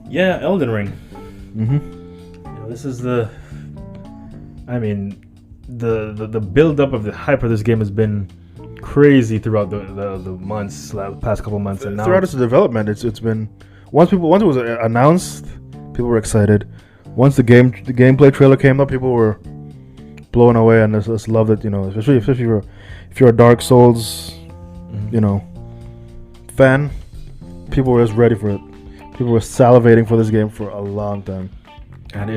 Yeah, Elden Ring. Mm-hmm. This is the build up of the hype of this game has been crazy throughout the months, the past couple months, and now Throughout its development, it's been once it was announced, people were excited. Once the gameplay trailer came up, people were blown away and just loved it. Especially if you're a Dark Souls, fan, people were just ready for it. People were salivating for this game for a long time. And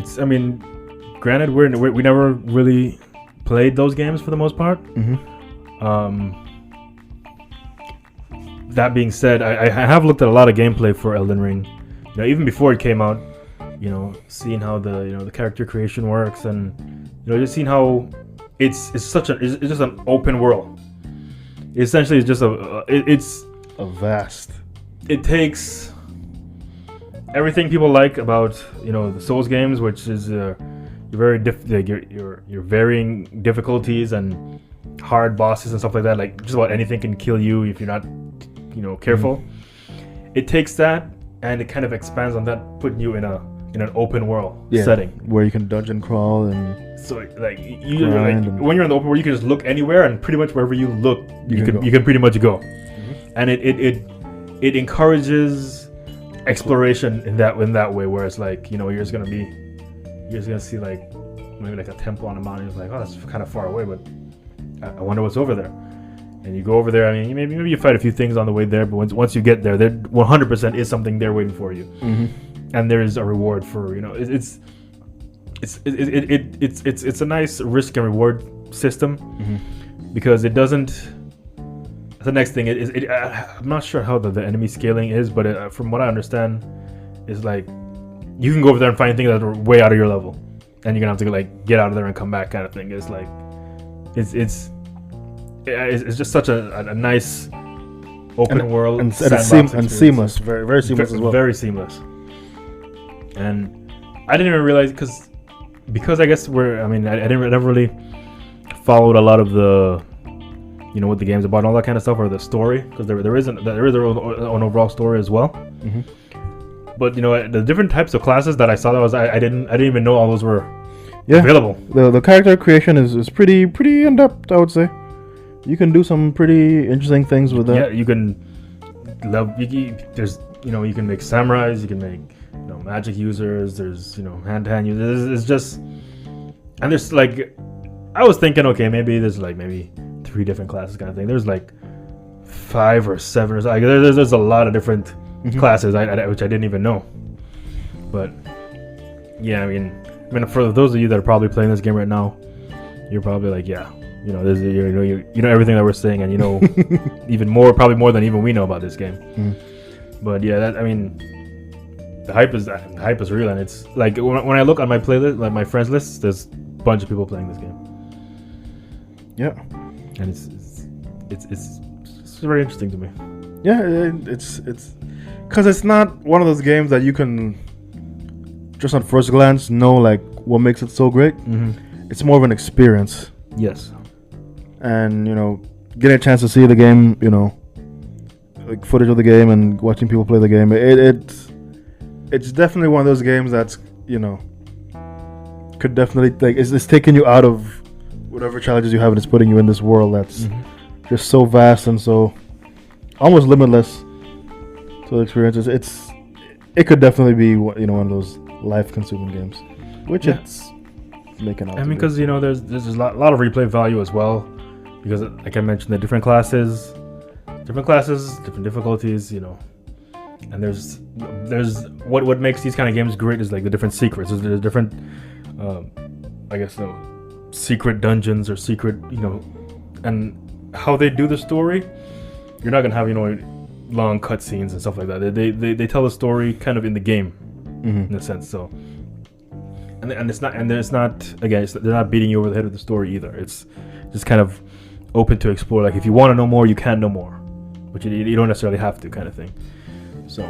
granted, we never really played those games for the most part. Mm-hmm. That being said, I have looked at a lot of gameplay for Elden Ring. Even before it came out, seeing how the character creation works, and just seeing how it's just an open world. Essentially, it's just it's a vast. It takes everything people like about the Souls games, which is your varying difficulties and hard bosses and stuff like that. Like just about anything can kill you if you're not careful. Mm-hmm. It takes that and it kind of expands on that, putting you in an open world setting where you can dungeon crawl and so when you're in the open world, you can just look anywhere, and pretty much wherever you look, you can pretty much go. Mm-hmm. And it encourages exploration in that way, where it's like you're just gonna see like maybe like a temple on a mountain. It's like, oh, that's kind of far away, but I wonder what's over there. And you go over there. I mean, maybe you fight a few things on the way there, but once you get there 100% is something there waiting for you. Mm-hmm. And there is a reward for it's a nice risk and reward system. Mm-hmm. Because it doesn't. The next thing I'm not sure how the enemy scaling is, but from what I understand, is like you can go over there and find things that are way out of your level, and you're gonna have to like get out of there and come back, kind of thing. It's like it's just such a nice open world and seamless, very very seamless as well. Very seamless. And I didn't even realize because I guess I never really followed a lot of the what the game's about and all that kind of stuff, or the story, because there is their own overall story as well. Mm-hmm. But the different types of classes that I saw, I didn't even know all those were available. The character creation is pretty in depth, I would say. You can do some pretty interesting things with that. Yeah, you can there's you can make samurais, you can make magic users, there's hand-to-hand users. It's just, and there's like, I was thinking, okay, maybe there's like 3 different classes kind of thing. There's like 5 or 7 or something. There's a lot of different mm-hmm. classes which I didn't even know. But yeah, I mean for those of you that are probably playing this game right now, you're probably like, yeah, you know everything that we're saying, and even more, probably more than even we know about this game. Mm. But yeah, the hype is real, and it's like when I look on my playlist, like my friends list, there's a bunch of people playing this game. Yeah, and it's very interesting to me. Yeah, it's because it's not one of those games that you can just on first glance know like what makes it so great. Mm-hmm. It's more of an experience. Yes. And getting a chance to see the game, like footage of the game and watching people play the game, it's definitely one of those games that's could definitely like it's taking you out of whatever challenges you have, and it's putting you in this world that's mm-hmm. just so vast and so almost limitless to the experiences. It could definitely be one of those life-consuming games, which it's making out. Because there's a lot of replay value as well, because like I mentioned, the different classes, different difficulties, and there's what makes these kind of games great is like the different secrets. There's different secret dungeons or secret and how they do the story. You're not gonna have long cutscenes and stuff like that. They tell the story kind of in the game, mm-hmm. in a sense. So they're not beating you over the head with the story either. It's just kind of open to explore. Like if you want to know more, you can know more, but you don't necessarily have to, kind of thing. So